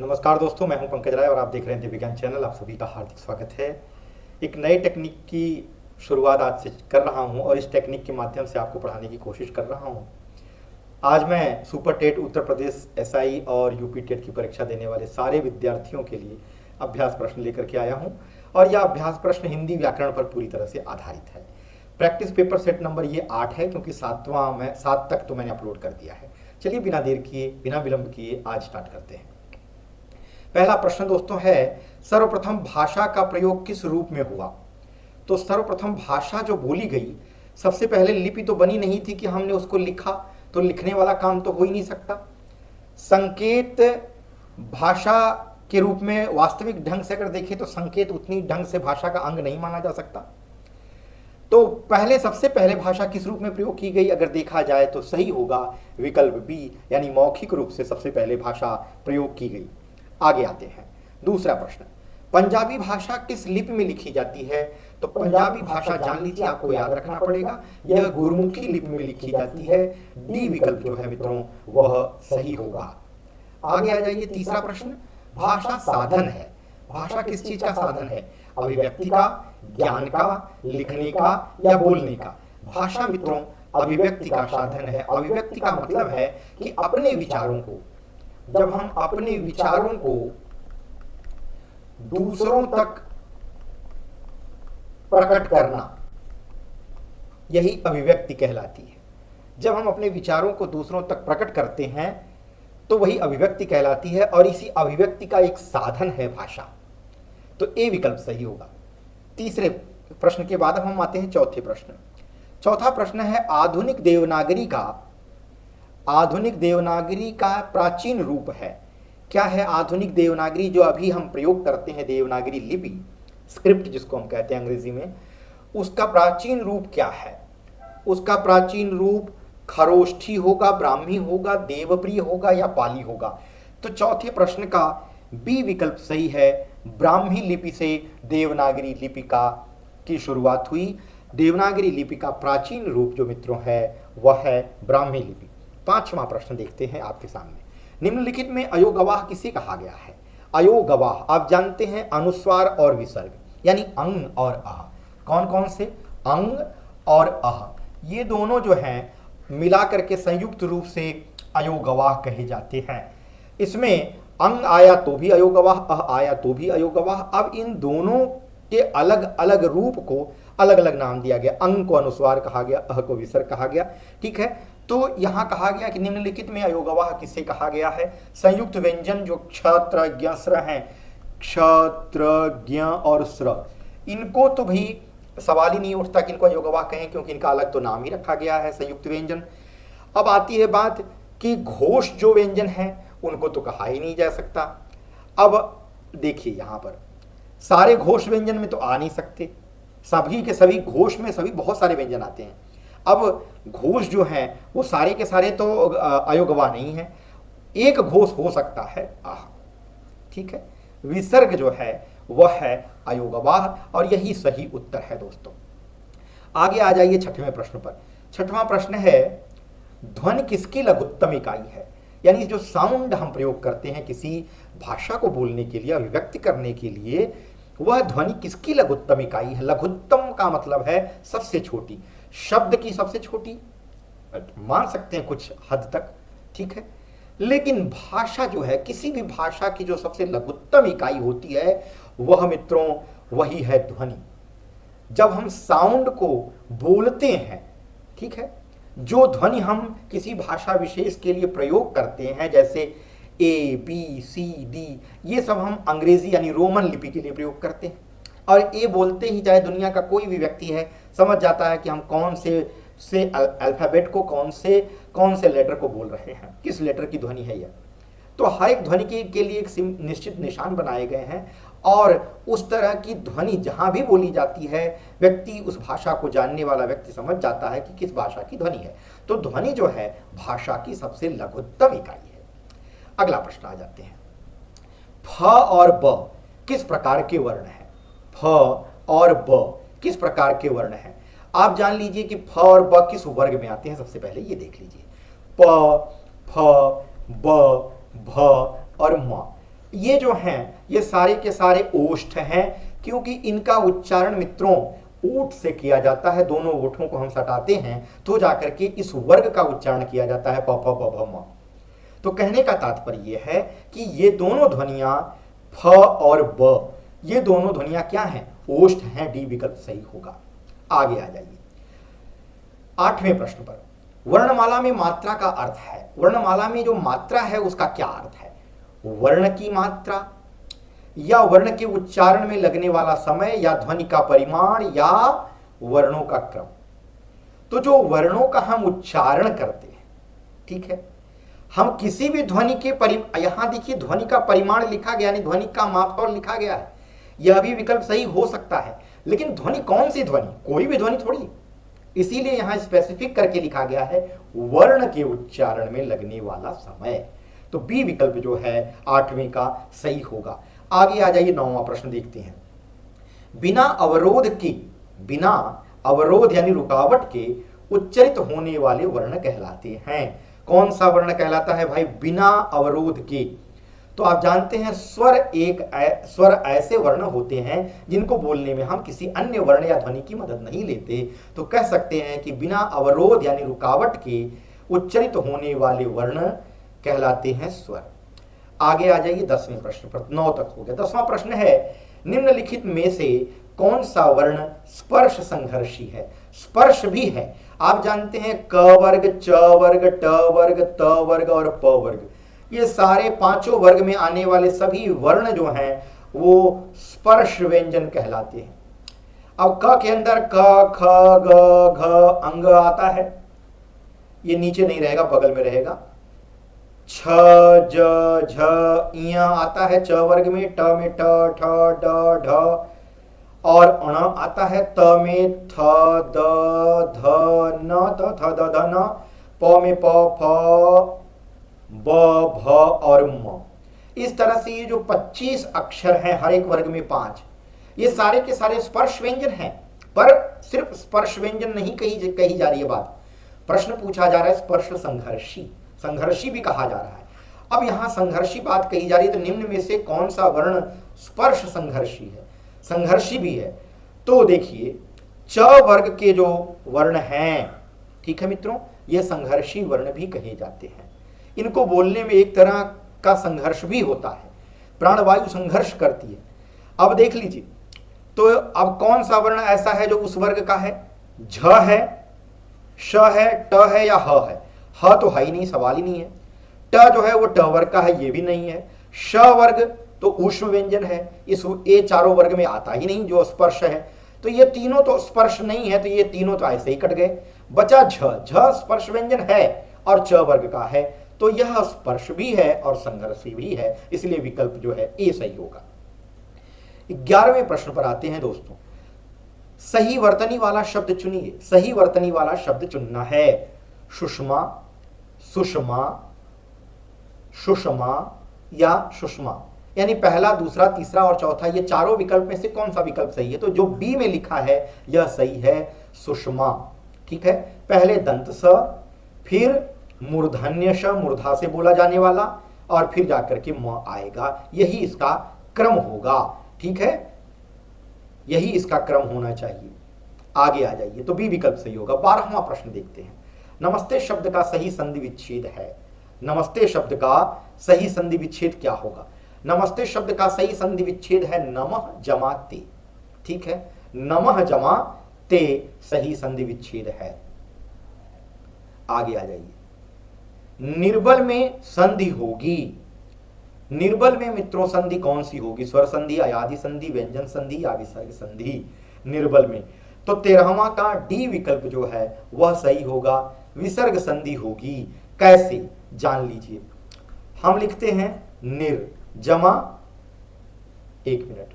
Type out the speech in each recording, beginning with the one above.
नमस्कार दोस्तों, मैं हूं पंकज राय और आप देख रहे हैं दिव्य ज्ञान चैनल। आप सभी का हार्दिक स्वागत है। एक नए टेक्निक की शुरुआत आज से कर रहा हूं और इस टेक्निक के माध्यम से आपको पढ़ाने की कोशिश कर रहा हूं। आज मैं super TET Uttar Pradesh SI और यूपी टेट की परीक्षा देने वाले सारे विद्यार्थियों के लिए अभ्यास प्रश्न लेकर के आया हूं और यह अभ्यास प्रश्न हिंदी व्याकरण पर पूरी तरह से आधारित है। प्रैक्टिस पेपर सेट नंबर ये 8 है, क्योंकि 7 तक तो मैंने अपलोड कर दिया है। चलिए बिना देर किए, बिना विलंब किए आज स्टार्ट करते हैं। पहला प्रश्न दोस्तों है, सर्वप्रथम भाषा का प्रयोग किस रूप में हुआ? तो सर्वप्रथम भाषा जो बोली गई, सबसे पहले लिपि तो बनी नहीं थी कि हमने उसको लिखा, तो लिखने वाला काम तो हो ही नहीं सकता। संकेत भाषा के रूप में वास्तविक ढंग से अगर देखें तो संकेत उतनी ढंग से भाषा का अंग नहीं माना जा सकता। तो सबसे पहले भाषा किस रूप में प्रयोग की गई अगर देखा जाए तो सही होगा विकल्प बी, यानी मौखिक रूप से सबसे पहले भाषा प्रयोग की गई। आगे आते हैं। दूसरा प्रश्न, पंजाबी भाषा किस लिपि में लिखी जाती है? तो पंजाबी भाषा जान लीजिए, आपको याद रखना पड़ेगा, यह गुरुमुखी लिपि में लिखी जाती है। डी विकल्प जो है मित्रों वह सही होगा। आगे आ जाइए। तीसरा प्रश्न, भाषा साधन है। भाषा किस चीज का साधन है? अभिव्यक्ति का, ज्ञान का, लिखने का या बोलने का? भाषा मित्रों अभिव्यक्ति का साधन है। अभिव्यक्ति का मतलब है कि अपने विचारों को, जब हम अपने विचारों को दूसरों तक प्रकट करना, यही अभिव्यक्ति कहलाती है। जब हम अपने विचारों को दूसरों तक प्रकट करते हैं तो वही अभिव्यक्ति कहलाती है और इसी अभिव्यक्ति का एक साधन है भाषा। तो ए विकल्प सही होगा। तीसरे प्रश्न के बाद अब हम आते हैं चौथे प्रश्न। चौथा प्रश्न है, आधुनिक देवनागरी का प्राचीन रूप है। क्या है आधुनिक देवनागरी? जो अभी हम प्रयोग करते हैं देवनागरी लिपि, स्क्रिप्ट जिसको हम कहते हैं अंग्रेजी में, उसका प्राचीन रूप क्या है? उसका प्राचीन रूप खरोष्ठी होगा, ब्राह्मी होगा, देवप्रिय होगा या पाली होगा? तो चौथे प्रश्न का बी विकल्प सही है। ब्राह्मी लिपि से देवनागरी लिपि की शुरुआत हुई। देवनागरी लिपि का प्राचीन रूप जो मित्रों है वह है ब्राह्मी लिपि। पांचवा प्रश्न देखते हैं आपके सामने। निम्नलिखित में अयोगवाह किसे कहा गया है? अयोगवाह आप जानते हैं अनुस्वार और विसर्ग, यानी अंग और अह। कौन कौन से? अंग और अह, ये दोनों जो हैं मिला करके संयुक्त रूप से अयोगवाह कहे जाते हैं। इसमें अंग आया तो भी अयोगवाह, अह आया तो भी अयोगवाह। अब इन दोनों के अलग अलग रूप को अलग अलग नाम दिया गया। अंग को अनुस्वार कहा गया, अह को विसर्ग कहा गया। ठीक है, तो यहां कहा गया कि निम्नलिखित में अयोगवाह किसे कहा गया है? संयुक्त व्यंजन जो क्षत्र ज्ञ स्र हैं, क्षत्र ज्ञ और स्र, इनको तो भी सवाल ही नहीं उठता कि इनको अयोगवाह कहें, क्योंकि इनका अलग तो नाम ही रखा गया है संयुक्त व्यंजन। अब आती है बात कि घोष जो व्यंजन है उनको तो कहा ही नहीं जा सकता। अब देखिए यहां पर सारे घोष व्यंजन में तो आ नहीं सकते, सभी के सभी घोष में सभी बहुत सारे व्यंजन आते हैं। अब घोष जो है वो सारे के सारे तो अयोगवाह नहीं है, एक घोष हो सकता है आह। ठीक है, विसर्ग जो है वह है अयोगवाह और यही सही उत्तर है दोस्तों। आगे आ जाइए छठवें प्रश्न पर। छठवां प्रश्न है, ध्वनि किसकी लघुत्तम इकाई है? यानी जो साउंड हम प्रयोग करते हैं किसी भाषा को बोलने के लिए, अभिव्यक्त करने के लिए, वह ध्वनि किसकी लघुत्तम इकाई है? लघुत्तम का मतलब है सबसे छोटी, शब्द की सबसे छोटी मान सकते हैं कुछ हद तक, ठीक है, लेकिन भाषा जो है, किसी भी भाषा की जो सबसे लघुत्तम इकाई होती है वह मित्रों वही है ध्वनि। जब हम साउंड को बोलते हैं, ठीक है, जो ध्वनि हम किसी भाषा विशेष के लिए प्रयोग करते हैं, जैसे ए बी सी डी, ये सब हम अंग्रेजी यानी रोमन लिपि के लिए प्रयोग करते हैं। और ए बोलते ही चाहे दुनिया का कोई भी व्यक्ति है समझ जाता है कि हम कौन से अल्फाबेट को, कौन से लेटर को बोल रहे हैं, किस लेटर की ध्वनि है यह। तो हर एक ध्वनि के लिए एक निश्चित निशान बनाए गए हैं और उस तरह की ध्वनि जहां भी बोली जाती है, व्यक्ति, उस भाषा को जानने वाला व्यक्ति समझ जाता है कि किस भाषा की ध्वनि है। तो ध्वनि जो है भाषा की सबसे लघुत्तम इकाई है। अगला प्रश्न आ जाते हैं। फ और ब किस प्रकार के वर्ण है? फ और ब किस प्रकार के वर्ण है? आप जान लीजिए कि फ और ब किस वर्ग में आते हैं। सबसे पहले ये देख लीजिए, प, फ, ब, भ और म, ये जो हैं ये सारे के सारे ओष्ठ हैं, क्योंकि इनका उच्चारण मित्रों ऊठ से किया जाता है। दोनों ओठों को हम सटाते हैं तो जाकर के इस वर्ग का उच्चारण किया जाता है, प फ ब भ म। तो कहने का तात्पर्य यह है कि ये दोनों ध्वनियां फ और ब, ये दोनों ध्वनियां क्या हैं? ओष्ठ हैं। डी विकल्प सही होगा। आगे आ जाइए 8वें प्रश्न पर। वर्णमाला में मात्रा का अर्थ है। वर्णमाला में जो मात्रा है उसका क्या अर्थ है? वर्ण की मात्रा, या वर्ण के उच्चारण में लगने वाला समय, या ध्वनि का परिमाण, या वर्णों का क्रम। तो जो वर्णों का हम उच्चारण करते हैं, ठीक है, हम किसी भी ध्वनि के यहां देखिए ध्वनि का परिमाण लिखा गया, यानी ध्वनि का मापतौल लिखा गया है। यह भी विकल्प सही हो सकता है, लेकिन ध्वनि कौन सी ध्वनि? कोई भी ध्वनि थोड़ी। इसीलिए यहां स्पेसिफिक करके लिखा गया है वर्ण के उच्चारण में लगने वाला समय। तो बी विकल्प जो है 8वें का सही होगा। आगे आ जाइए 9वां प्रश्न देखते हैं। बिना अवरोध के, बिना अवरोध यानी रुकावट के उच्चरित होने वाले वर्ण कहलाते हैं। कौन सा वर्ण कहलाता है भाई? बिना अवरोध के। तो आप जानते हैं स्वर ऐसे वर्ण होते हैं जिनको बोलने में हम किसी अन्य वर्ण या ध्वनि की मदद नहीं लेते। तो कह सकते हैं कि बिना अवरोध यानी रुकावट के उच्चरित होने वाले वर्ण कहलाते हैं स्वर। आगे आ जाइए 10वें प्रश्न पर। 9 तक हो गया। 10वां प्रश्न है, निम्नलिखित में से कौन सा वर्ण स्पर्श संघर्षी है? स्पर्श भी है। आप जानते हैं क वर्ग, च वर्ग, ट वर्ग, त वर्ग और प वर्ग, ये सारे पांचों वर्ग में आने वाले सभी वर्ण जो हैं वो स्पर्श व्यंजन कहलाते हैं। अब क के अंदर क, ख, ग, घ, अंग आता है। ये नीचे नहीं रहेगा, बगल में रहेगा। छ, ज, झ, इय आता है च वर्ग में। ट में ट, ठ, ड, ढ और अण आता है। त में थ, द, ध, न, त, थ, द, ध, न। प में प, फ, ब, भ और म। इस तरह से ये जो 25 अक्षर हैं, हर एक वर्ग में 5, ये सारे के सारे स्पर्श व्यंजन हैं। पर सिर्फ स्पर्श व्यंजन नहीं कही जा रही है बात, प्रश्न पूछा जा रहा है स्पर्श संघर्षी, संघर्षी भी कहा जा रहा है। अब यहां संघर्षी बात कही जा रही है, तो निम्न में से कौन सा वर्ण स्पर्श संघर्षी है? संघर्षी भी है। तो देखिए च वर्ग के जो वर्ण हैं, ठीक है मित्रों, ये संघर्षी वर्ण भी कहे जाते हैं। इनको बोलने में एक तरह का संघर्ष भी होता है, प्राणवायु संघर्ष करती है। अब देख लीजिए, तो अब कौन सा वर्ण ऐसा है जो उस वर्ग का है? झ है, श है, ट है या ह है? ह तो है ही नहीं, सवाल ही नहीं है। ट जो है वो ट वर्ग का है, ये भी नहीं है। श वर्ग तो ऊष्म व्यंजन है, इस ये चारों वर्ग में आता ही नहीं जो स्पर्श है। तो ये तीनों तो स्पर्श नहीं है, तो ये तीनों तो ऐसे ही कट गए। बचा झ, झ स्पर्श व्यंजन है और च वर्ग का है, तो यह स्पर्श भी है और संघर्षी भी है, इसलिए विकल्प जो है ए सही होगा। 11वें प्रश्न पर आते हैं दोस्तों। सही वर्तनी वाला शब्द चुनिए। सही वर्तनी वाला शब्द चुनना है। सुषमा, सुषमा, सुषमा या सुषमा, यानी पहला, दूसरा, तीसरा और चौथा, ये चारों विकल्प में से कौन सा विकल्प सही है? तो जो बी में लिखा है यह सही है, सुषमा। ठीक है, पहले दंत स, फिर मूर्धन्य श, मूर्धा से बोला जाने वाला, और फिर जाकर के म आएगा। यही इसका क्रम होगा। ठीक है, यही इसका क्रम होना चाहिए। आगे आ जाइए, तो बी विकल्प सही होगा। 12वां प्रश्न देखते हैं। नमस्ते शब्द का सही संधि विच्छेद है। नमस्ते शब्द का सही संधि विच्छेद क्या होगा? नमस्ते शब्द का सही संधि विच्छेद है नमः जमा ते। ठीक है, नमः जमा ते सही संधि विच्छेद है। आगे आ जाइए। निर्बल में संधि होगी। निर्बल में मित्रों संधि कौन सी होगी? स्वर संधि, अयादि संधि, व्यंजन संधि या विसर्ग संधि? निर्बल में तो 13वां का डी विकल्प जो है वह सही होगा, विसर्ग संधि होगी। कैसे जान लीजिए। हम लिखते हैं निर जमा, एक मिनट,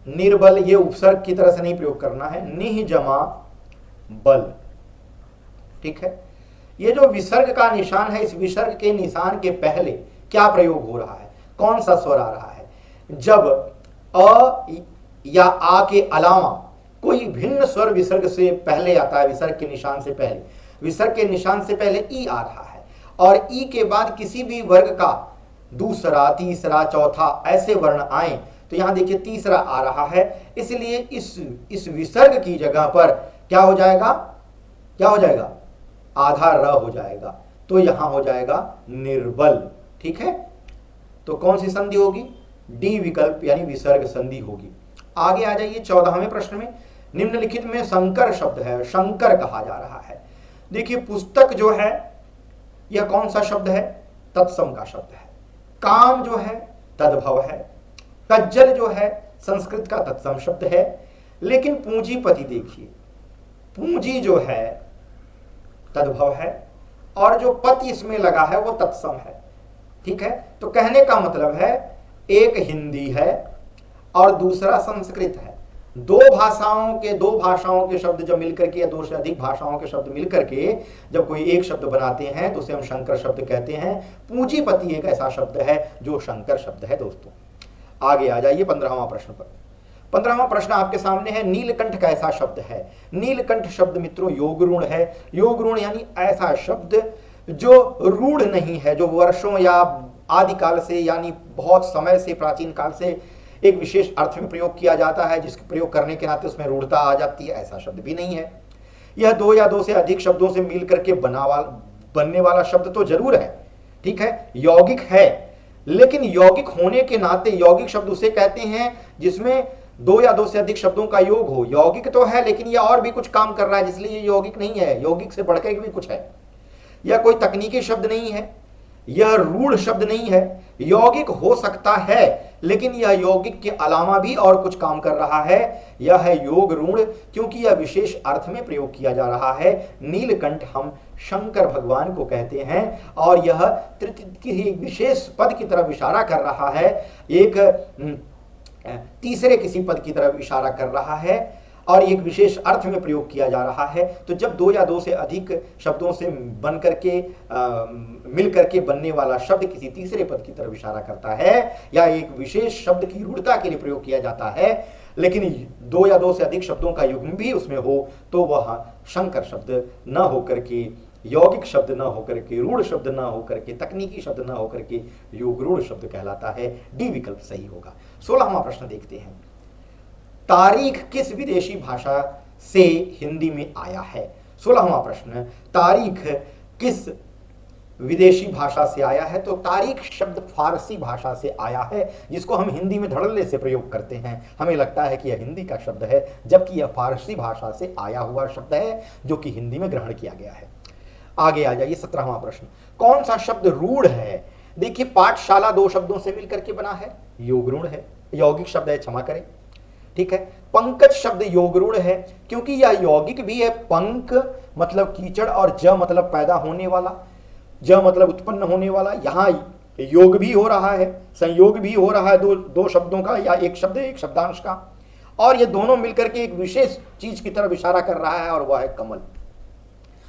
निर्बल, ये उपसर्ग की तरह से नहीं प्रयोग करना है, निह जमा बल। ठीक है, ये जो विसर्ग का निशान है, इस विसर्ग के निशान के पहले क्या प्रयोग हो रहा है? कौन सा स्वर आ रहा है? जब अ या आ के अलावा कोई भिन्न स्वर विसर्ग से पहले आता है, विसर्ग के निशान से पहले, विसर्ग के निशान से पहले ई आ रहा है, और ई के बाद किसी भी वर्ग का दूसरा, तीसरा, चौथा ऐसे वर्ण आए तो यहां देखिए तीसरा आ रहा है, इसलिए इस विसर्ग की जगह पर क्या हो जाएगा, क्या हो जाएगा, आधा र हो जाएगा, तो यहां हो जाएगा निर्बल। ठीक है, तो कौन सी संधि होगी, डी विकल्प यानी विसर्ग संधि होगी। आगे आ जाइए 14वें प्रश्न में, निम्नलिखित में संकर शब्द है, शंकर कहा जा रहा है। देखिए पुस्तक जो है यह कौन सा शब्द है, तत्सम का शब्द है। काम जो है तद्भव है। कज्जल जो है संस्कृत का तत्सम शब्द है। लेकिन पूंजीपति देखिए, पूंजी जो है तद्भव है और जो पति इसमें लगा है वो तत्सम है। ठीक है, तो कहने का मतलब है एक हिंदी है और दूसरा संस्कृत है। दो भाषाओं के शब्द जब मिलकर के या दो से अधिक भाषाओं के शब्द मिलकर के जब कोई एक शब्द बनाते हैं तो उसे हम शंकर शब्द कहते हैं। पूंजीपति एक ऐसा शब्द है जो शंकर शब्द है। दोस्तों आगे आ जाइए 15वां प्रश्न पर। 15वां प्रश्न आपके सामने है, नीलकंठ कैसा शब्द है। नीलकंठ शब्द मित्रों योग ऋण है। योग ऋण यानी ऐसा शब्द जो रूढ़ नहीं है, जो वर्षों या आदिकाल से यानी बहुत समय से, प्राचीन काल से एक विशेष अर्थ में प्रयोग किया जाता है, जिसके प्रयोग करने के नाते उसमें रूढ़ता आ जाती है, ऐसा शब्द भी नहीं है। यह दो या दो से अधिक शब्दों से मिल करके बनने वाला शब्द तो जरूर है। ठीक है, यौगिक है, लेकिन यौगिक होने के नाते यौगिक शब्द उसे कहते हैं जिसमें दो या दो से अधिक शब्दों का योग हो। यौगिक तो है लेकिन यह और भी कुछ काम कर रहा है, इसलिए ये यौगिक नहीं है, यौगिक से बढ़कर भी कुछ है। यह कोई तकनीकी शब्द नहीं है, यह रूढ़ शब्द नहीं है। यौगिक हो सकता है लेकिन यह यौगिक के अलावा भी और कुछ काम कर रहा है। यह है योग रूढ़, क्योंकि यह विशेष अर्थ में प्रयोग किया जा रहा है। नीलकंठ हम शंकर भगवान को कहते हैं और यह किसी विशेष पद की तरफ इशारा कर रहा है, एक तीसरे किसी पद की तरफ इशारा कर रहा है और एक विशेष अर्थ में प्रयोग किया जा रहा है। तो जब दो या दो से अधिक शब्दों से बन करके मिल करके बनने वाला शब्द किसी तीसरे पद की तरफ इशारा करता है या एक विशेष शब्द की रूढ़ता के लिए प्रयोग किया जाता है, लेकिन दो या दो से अधिक शब्दों का युग्म भी उसमें हो, तो वह शंकर शब्द न होकर के, यौगिक शब्द न होकर के, रूढ़ शब्द न होकर के, तकनीकी शब्द न होकर के योग रूढ़ शब्द कहलाता है। डी विकल्प सही होगा। 16वां प्रश्न देखते हैं, तारीख किस विदेशी भाषा से हिंदी में आया है। 16वां प्रश्न, तारीख किस विदेशी भाषा से आया है। तो तारीख शब्द फारसी भाषा से आया है, जिसको हम हिंदी में धड़ल्ले से प्रयोग करते हैं। हमें लगता है कि यह हिंदी का शब्द है, जबकि यह फारसी भाषा से आया हुआ शब्द है जो कि हिंदी में ग्रहण किया गया है। आगे आ जाइए 17वां प्रश्न, कौन सा शब्द रूढ़ है। देखिए पाठशाला दो शब्दों से मिलकर के बना है, योग रूढ़ है, यौगिक शब्द है, क्षमा करें। ठीक है, पंकज शब्द योग रूढ़ है क्योंकि यह यौगिक भी है। पंक मतलब कीचड़ और ज मतलब पैदा होने वाला, ज मतलब उत्पन्न होने वाला। यहां योग भी हो रहा है, संयोग भी हो रहा है दो शब्दों का या एक शब्द एक शब्दांश का, और ये दोनों मिलकर के एक विशेष चीज की तरफ इशारा कर रहा है और वह है कमल।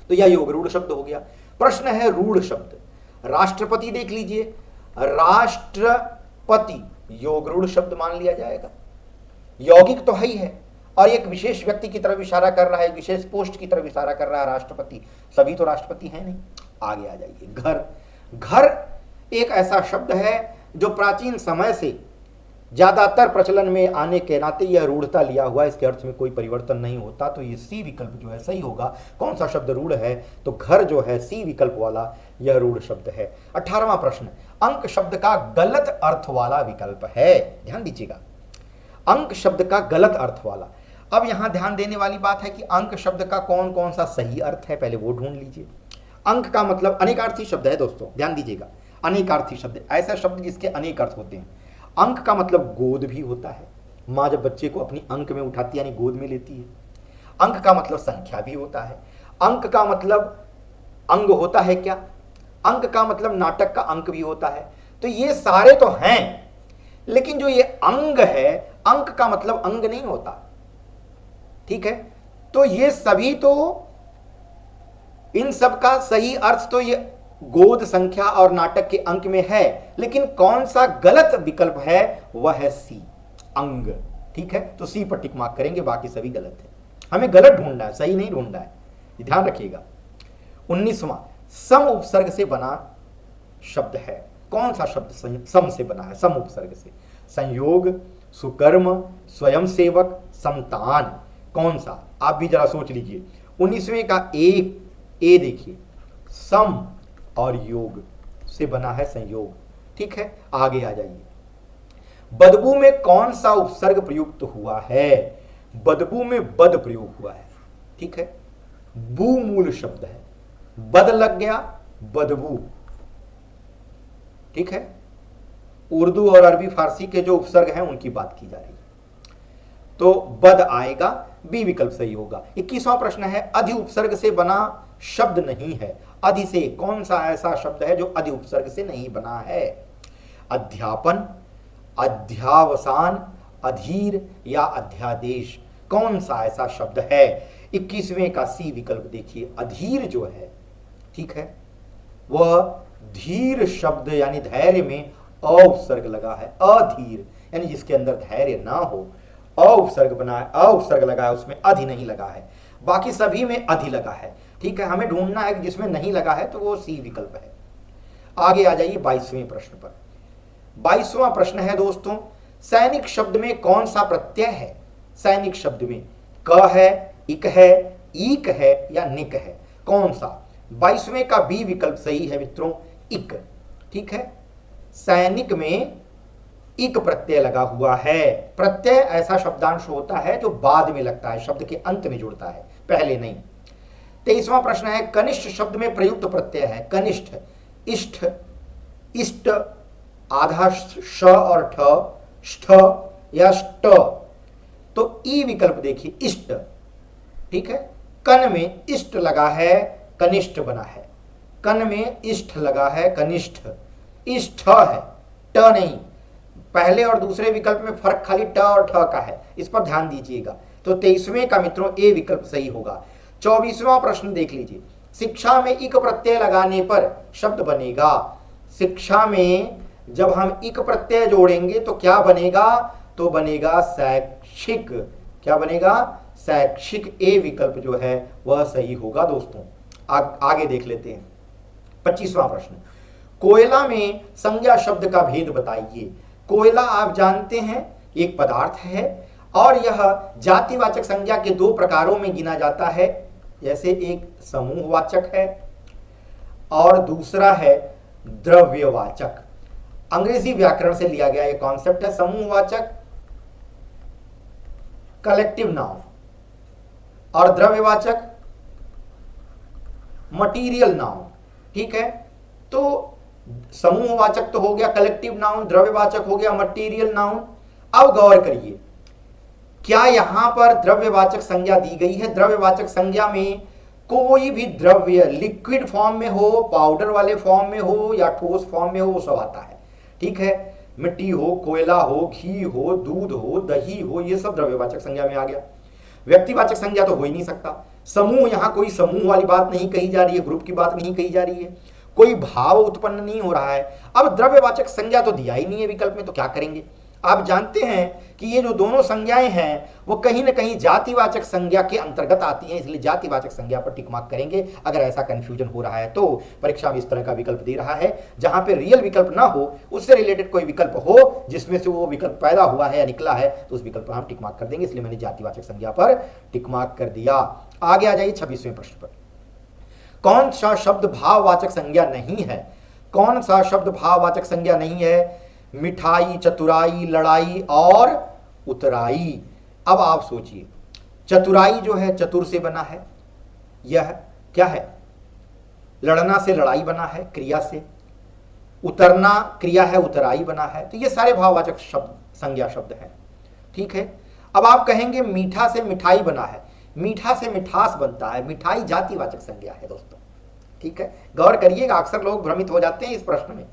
तो यह योग रूढ़ शब्द हो गया। प्रश्न है रूढ़ शब्द। राष्ट्रपति देख लीजिए, राष्ट्रपति योग रूढ़ शब्द मान लिया जाएगा, यौगिक तो है ही है और एक विशेष व्यक्ति की तरफ इशारा कर रहा है, विशेष पोस्ट की तरफ इशारा कर रहा है राष्ट्रपति। सभी तो राष्ट्रपति हैं नहीं। आगे आ जाइए, घर। घर एक ऐसा शब्द है जो प्राचीन समय से ज्यादातर प्रचलन में आने के नाते यह रूढ़ता लिया हुआ, इसके अर्थ में कोई परिवर्तन नहीं होता। तो ये सी विकल्प जो है सही होगा। कौन सा शब्द रूढ़ है, तो घर जो है सी विकल्प वाला यह रूढ़ शब्द है। 18वां प्रश्न, अंक शब्द का गलत अर्थ वाला विकल्प है। ध्यान दीजिएगा, अंक शब्द का गलत अर्थ वाला। अब यहां ध्यान देने वाली बात है कि अंक शब्द का कौन कौन सा सही अर्थ है, पहले वो ढूंढ लीजिए। अंक का मतलब अनेकार्थी शब्द है दोस्तों, ध्यान दीजिएगा, अनेकार्थी शब्द, ऐसा शब्द जिसके अनेक अर्थ होते हैं। अंक का मतलब गोद भी होता है, माँ जब बच्चे को अपनी अंक में उठाती है यानी गोद में लेती है। अंक का मतलब संख्या भी होता है। अंक का मतलब अंग होता है क्या, अंक का मतलब नाटक का अंक भी होता है। तो ये सारे तो हैं, लेकिन जो ये अंग है, अंक का मतलब अंग नहीं होता। ठीक है, तो ये सभी तो, इन सब का सही अर्थ तो ये गोद, संख्या और नाटक के अंक में है, लेकिन कौन सा गलत विकल्प है वह है सी, अंग। ठीक है, तो सी पर टिक मार्क करेंगे, बाकी सभी गलत है। हमें गलत ढूंढना है, सही नहीं ढूंढना है, ध्यान रखिएगा। 19वां, सम उपसर्ग से बना शब्द है। कौन सा शब्द सम से बना है, सम उपसर्ग से? संयोग, सुकर्म, स्वयं सेवक, संतान, कौन सा? आप भी जरा सोच लीजिए। 19वें का ए देखिए, सम और योग से बना है संयोग। ठीक है, आगे आ जाइए। बदबू में कौन सा उपसर्ग प्रयुक्त हुआ है? बदबू में बद प्रयोग हुआ है। ठीक है, बू मूल शब्द है, बद लग गया, बदबू। ठीक है, उर्दू और अरबी फारसी के जो उपसर्ग हैं उनकी बात की जा रही है, तो बद आएगा, बी विकल्प सही होगा। 21वां प्रश्न है, अधि उपसर्ग से बना शब्द नहीं है। अधि से कौन सा ऐसा शब्द है जो अधि उपसर्ग से नहीं बना है? अध्यापन, अध्यावसान, अधीर या अध्यादेश, कौन सा ऐसा शब्द है? 21वें का सी विकल्प देखिए, अधीर जो है, ठीक है, वह धीर शब्द यानी धैर्य में अ उपसर्ग लगा है, अधीर यानी जिसके अंदर धैर्य ना हो, अ उपसर्ग बना है, अ उपसर्ग लगा है, उसमें अधि नहीं लगा है। बाकी सभी में अधि लगा है। ठीक है, हमें ढूंढना है कि जिसमें नहीं लगा है, तो वो सी विकल्प है। आगे आ जाइए 22वें प्रश्न पर। 22वां प्रश्न है दोस्तों, सैनिक शब्द में कौन सा प्रत्यय है? सैनिक शब्द में क है, इक है, ईक है या निक है, कौन सा? 22वें का बी विकल्प सही है मित्रों, इक। ठीक है, सैनिक में इक प्रत्यय लगा हुआ है। प्रत्यय ऐसा शब्दांश होता है जो बाद में लगता है, शब्द के अंत में जुड़ता है, पहले नहीं। 23वां प्रश्न है, कनिष्ठ शब्द में प्रयुक्त प्रत्यय है। कनिष्ठ, इष्ट, इष्ट, आधा श और ठ, ष्ठ या ष्ट, तो ई विकल्प देखिए, इष्ट। ठीक है, कन में इष्ट लगा है, कनिष्ठ बना है। कन में इष्ट लगा है, कनिष्ठ, इष्ट है, ट नहीं। पहले और दूसरे विकल्प में फर्क खाली ट और ठ का है, इस पर ध्यान दीजिएगा। तो 23वें का मित्रों ए विकल्प सही होगा। 24वां प्रश्न देख लीजिए, शिक्षा में इक प्रत्यय लगाने पर शब्द बनेगा। शिक्षा में जब हम इक प्रत्यय जोड़ेंगे तो क्या बनेगा? तो बनेगा शैक्षिक। क्या बनेगा? शैक्षिक। ए विकल्प जो है वह सही होगा दोस्तों। आगे देख लेते हैं 25वां प्रश्न, कोयला में संज्ञा शब्द का भेद बताइए। कोयला आप जानते हैं एक पदार्थ है और यह जातिवाचक संज्ञा के दो प्रकारों में गिना जाता है, जैसे एक समूहवाचक है और दूसरा है द्रव्यवाचक। अंग्रेजी व्याकरण से लिया गया यह कॉन्सेप्ट है। समूहवाचक कलेक्टिव नाउन और द्रव्यवाचक मटीरियल नाउन। ठीक है, तो समूहवाचक तो हो गया कलेक्टिव नाउन, द्रव्यवाचक हो गया मटीरियल नाउन। अब गौर करिए, क्या यहां पर द्रव्यवाचक संज्ञा दी गई है? द्रव्यवाचक संज्ञा में कोई भी द्रव्य लिक्विड फॉर्म में हो, पाउडर वाले फॉर्म में हो या ठोस फॉर्म में हो, वो सब आता है। ठीक है, मिट्टी हो, कोयला हो, घी हो, दूध हो, दही हो, ये सब द्रव्यवाचक संज्ञा में आ गया। व्यक्तिवाचक संज्ञा तो हो ही नहीं सकता। समूह, यहां कोई समूह वाली बात नहीं कही जा रही है, ग्रुप की बात नहीं कही जा रही है, कोई भाव उत्पन्न नहीं हो रहा है। अब द्रव्यवाचक संज्ञा तो दिया ही नहीं है विकल्प में, तो क्या करेंगे? आप जानते हैं कि ये जो दोनों संज्ञाएं हैं वो कहीं ना कहीं जातिवाचक संज्ञा के अंतर्गत आती हैं, इसलिए जातिवाचक संज्ञा पर टिक मार्क करेंगे। अगर ऐसा कंफ्यूजन हो रहा है तो परीक्षा में इस तरह का विकल्प दे रहा है, जहां पे रियल विकल्प ना हो, उससे रिलेटेड कोई विकल्प हो जिसमें से वो विकल्प पैदा हुआ है या निकला है, तो उस विकल्प पर हम टिक मार्क कर देंगे। इसलिए मैंने जातिवाचक संज्ञा पर टिक मार्क कर दिया। आगे आ जाइए 26वें प्रश्न पर। कौन सा शब्द भाववाचक संज्ञा नहीं है? कौन सा शब्द भाववाचक संज्ञा नहीं है? मिठाई, चतुराई, लड़ाई और उतराई। अब आप सोचिए, चतुराई जो है चतुर से बना है, यह क्या है? लड़ना से लड़ाई बना है क्रिया से, उतरना क्रिया है, उतराई बना है, तो ये सारे भाववाचक शब्द संज्ञा शब्द हैं। ठीक है, अब आप कहेंगे मीठा से मिठाई बना है, मीठा से मिठास बनता है, मिठाई जातिवाचक संज्ञा है दोस्तों। ठीक है, गौर करिएगा, अक्सर लोग भ्रमित हो जाते हैं इस प्रश्न में।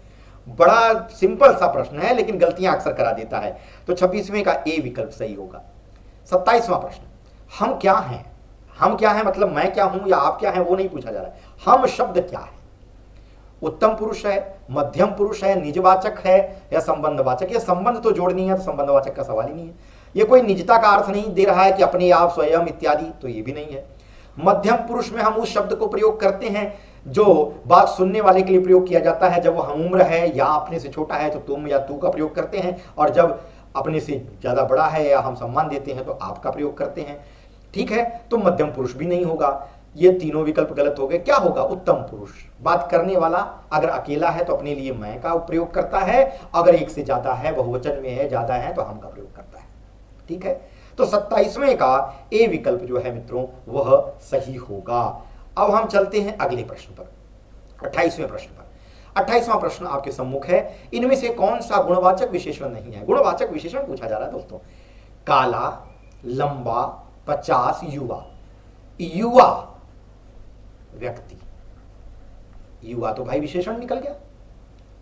बड़ा सिंपल सा प्रश्न है लेकिन गलतियां अक्सर करा देता है। तो 26वें का ए विकल्प सही होगा। 27वां प्रश्न, हम क्या हैं? हम क्या है मतलब मैं क्या हूं या आप क्या हैं वो नहीं पूछा जा रहा है। हम शब्द क्या है? उत्तम पुरुष है, मध्यम पुरुष है, निजवाचक है या संबंधवाचक? ये संबंध तो जोड़नी है, तो संबंधवाचक का सवाल ही नहीं है। ये कोई निजता का अर्थ नहीं दे रहा है कि अपने आप, स्वयं इत्यादि, तो ये भी नहीं है। मध्यम पुरुष में हम उस शब्द को प्रयोग करते हैं जो बात सुनने वाले के लिए प्रयोग किया जाता है जब वो हम उम्र है या अपने से छोटा है तो तुम या तू का प्रयोग करते हैं, और जब अपने से ज्यादा बड़ा है या हम सम्मान देते हैं तो आप का प्रयोग करते हैं। ठीक है, तो मध्यम पुरुष भी नहीं होगा। ये तीनों विकल्प गलत हो गए। क्या होगा? उत्तम पुरुष। बात करने वाला अगर अकेला है तो अपने लिए मैं का प्रयोग करता है, अगर एक से ज्यादा है, बहुवचन में है, ज्यादा है, तो हम का प्रयोग करता है। ठीक है, तो 27वें का ए विकल्प जो है मित्रों वह सही होगा। अब हम चलते हैं अगले प्रश्न पर, 28वें प्रश्न पर। 28वां प्रश्न आपके सम्मुख है, इनमें से कौन सा गुणवाचक विशेषण नहीं है? गुणवाचक विशेषण पूछा जा रहा है दोस्तों। काला, लंबा, 50, युवा। युवा व्यक्ति, युवा तो भाई विशेषण निकल गया,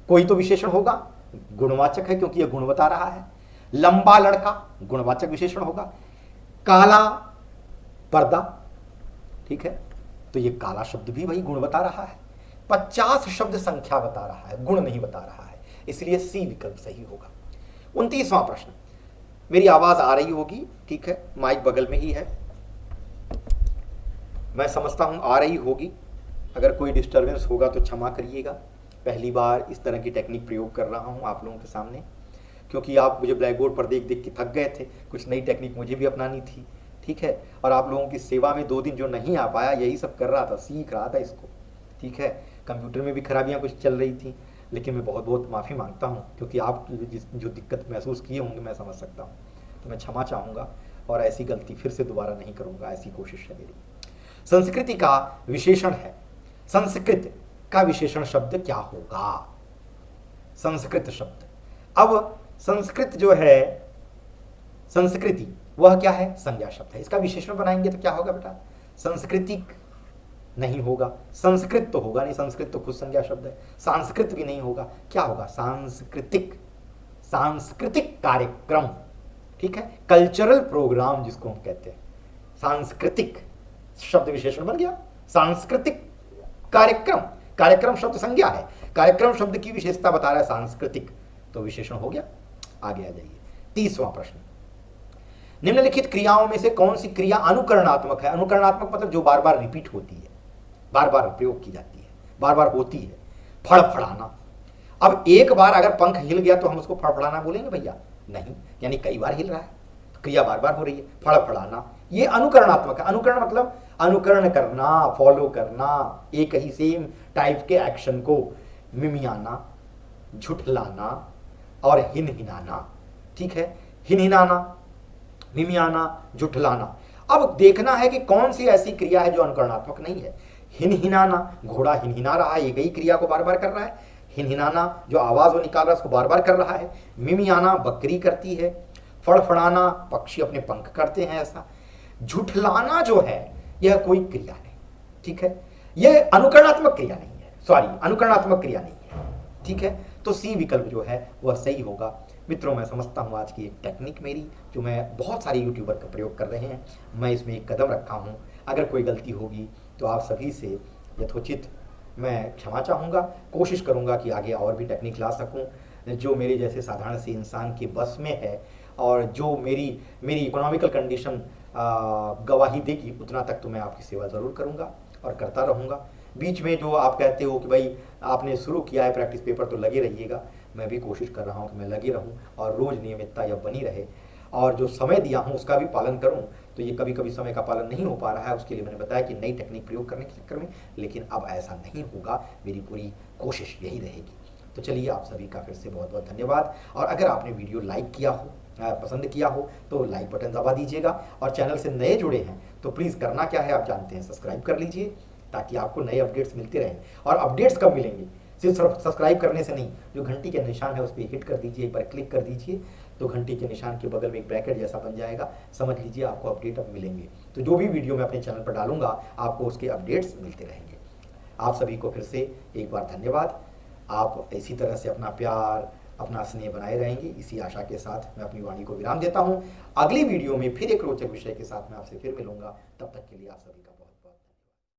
कोई तो विशेषण होगा, गुणवाचक है क्योंकि यह गुण बता रहा है। लंबा लड़का गुणवाचक विशेषण होगा। काला पर्दा, ठीक है, तो ये काला शब्द भी वही गुण बता रहा है। 50 शब्द संख्या बता रहा है, गुण नहीं बता रहा है, इसलिए सी विकल्प सही होगा। 29वां प्रश्न, मेरी आवाज आ रही होगी, ठीक है, माइक बगल में ही है, मैं समझता हूं आ रही होगी। अगर कोई डिस्टरबेंस होगा तो क्षमा करिएगा। पहली बार इस तरह की टेक्निक प्रयोग कर रहा हूं आप लोगों के सामने, क्योंकि आप मुझे ब्लैक बोर्ड पर देख देख के थक गए थे, कुछ नई टेक्निक मुझे भी अपनानी थी। ठीक है, और आप लोगों की सेवा में 2 दिन जो नहीं आ पाया, यही सब कर रहा था, सीख रहा था इसको। ठीक है, कंप्यूटर में भी खराबियां कुछ चल रही थी, लेकिन मैं बहुत बहुत माफ़ी मांगता हूं, क्योंकि आप जो दिक्कत महसूस किए होंगे मैं समझ सकता हूं, तो मैं क्षमा चाहूँगा और ऐसी गलती फिर से दोबारा नहीं करूँगा, ऐसी कोशिश है मेरी। संस्कृति का विशेषण है, संस्कृत का विशेषण शब्द क्या होगा? संस्कृत शब्द। अब संस्कृत जो है, संस्कृति, वह क्या है? संज्ञा शब्द है। इसका विशेषण बनाएंगे तो क्या होगा बेटा? सांस्कृतिक नहीं होगा, संस्कृत तो होगा नहीं, संस्कृत तो खुद संज्ञा शब्द है। सांस्कृत भी नहीं होगा, क्या होगा? सांस्कृतिक, सांस्कृतिक कार्यक्रम। ठीक है, कल्चरल प्रोग्राम जिसको हम कहते हैं, सांस्कृतिक शब्द विशेषण बन गया। सांस्कृतिक कार्यक्रम, कार्यक्रम शब्द संज्ञा है, कार्यक्रम शब्द की विशेषता बता रहा है सांस्कृतिक, तो विशेषण हो गया। आगे आ जाइए, 30वां प्रश्न, निम्नलिखित क्रियाओं में से कौन सी क्रिया अनुकरणात्मक है? अनुकरणात्मक मतलब जो बार बार रिपीट होती है, बार बार प्रयोग की जाती है, बार बार होती है। फड़फड़ाना, अब एक बार अगर पंख हिल गया तो हम उसको फड़फड़ाना बोलेंगे भैया? नहीं, यानी कई बार हिल रहा है, क्रिया बार बार हो रही है। फड़फड़ाना ये अनुकरणात्मक है। अनुकरण मतलब अनुकरण करना, फॉलो करना, एक ही सेम टाइप के एक्शन को। मिमियाना, झुठलाना और हिनहिनाना। ठीक है, हिनहिनाना, मिमियाना, झुठलाना। अब देखना है कि कौन सी ऐसी क्रिया है जो अनुकरणात्मक नहीं है। हिनहिनाना, घोड़ा हिनहिना रहा है, एक ही क्रिया को बार बार कर रहा है। हिनहिनाना जो आवाज वो निकाल रहा है उसको बार बार कर रहा है। मिमियाना बकरी करती है। फड़फड़ाना पक्षी अपने पंख करते हैं ऐसा। झुठलाना जो है यह कोई क्रिया नहीं, ठीक है, यह अनुकरणात्मक क्रिया नहीं है, सॉरी अनुकरणात्मक क्रिया नहीं है। ठीक है, तो सी विकल्प जो है वह सही होगा। मित्रों, मैं समझता हूँ आज की एक टेक्निक मेरी जो मैं बहुत सारे यूट्यूबर का प्रयोग कर रहे हैं, मैं इसमें एक कदम रखा हूँ। अगर कोई गलती होगी तो आप सभी से यथोचित मैं क्षमा चाहूँगा। कोशिश करूँगा कि आगे और भी टेक्निक ला सकूँ जो मेरे जैसे साधारण से इंसान के बस में है, और जो मेरी इकोनॉमिकल कंडीशन गवाही देगी उतना तक तो मैं आपकी सेवा ज़रूर करूँगा और करता रहूँगा। बीच में जो आप कहते हो कि भाई आपने शुरू किया है प्रैक्टिस पेपर तो लगे रहिएगा, मैं भी कोशिश कर रहा हूँ कि मैं लगे रहूँ और रोज़ नियमितता यह बनी रहे, और जो समय दिया हूँ उसका भी पालन करूँ। तो ये कभी कभी समय का पालन नहीं हो पा रहा है, उसके लिए मैंने बताया कि नई टेक्निक प्रयोग करने के चक्कर में, लेकिन अब ऐसा नहीं होगा, मेरी पूरी कोशिश यही रहेगी। तो चलिए, आप सभी का फिर से बहुत बहुत धन्यवाद। और अगर आपने वीडियो लाइक किया हो, पसंद किया हो, तो लाइक बटन दबा दीजिएगा। और चैनल से नए जुड़े हैं तो प्लीज़ करना क्या है आप जानते हैं, सब्सक्राइब कर लीजिए ताकि आपको नए अपडेट्स मिलते रहें। और अपडेट्स कब मिलेंगे? सिर्फ सब्सक्राइब करने से नहीं, जो घंटी के निशान है उस पर हिट कर दीजिए, एक बार क्लिक कर दीजिए, तो घंटी के निशान के बगल में एक ब्रैकेट जैसा बन जाएगा, समझ लीजिए आपको अपडेट अब मिलेंगे। तो जो भी वीडियो मैं अपने चैनल पर डालूंगा आपको उसके अपडेट्स मिलते रहेंगे। आप सभी को फिर से एक बार धन्यवाद। आप इसी तरह से अपना प्यार, अपना स्नेह बनाए रहेंगे, इसी आशा के साथ मैं अपनी वाणी को विराम देता हूं। अगली वीडियो में फिर एक रोचक विषय के साथ मैं आपसे फिर मिलूंगा। तब तक के लिए आप सभी का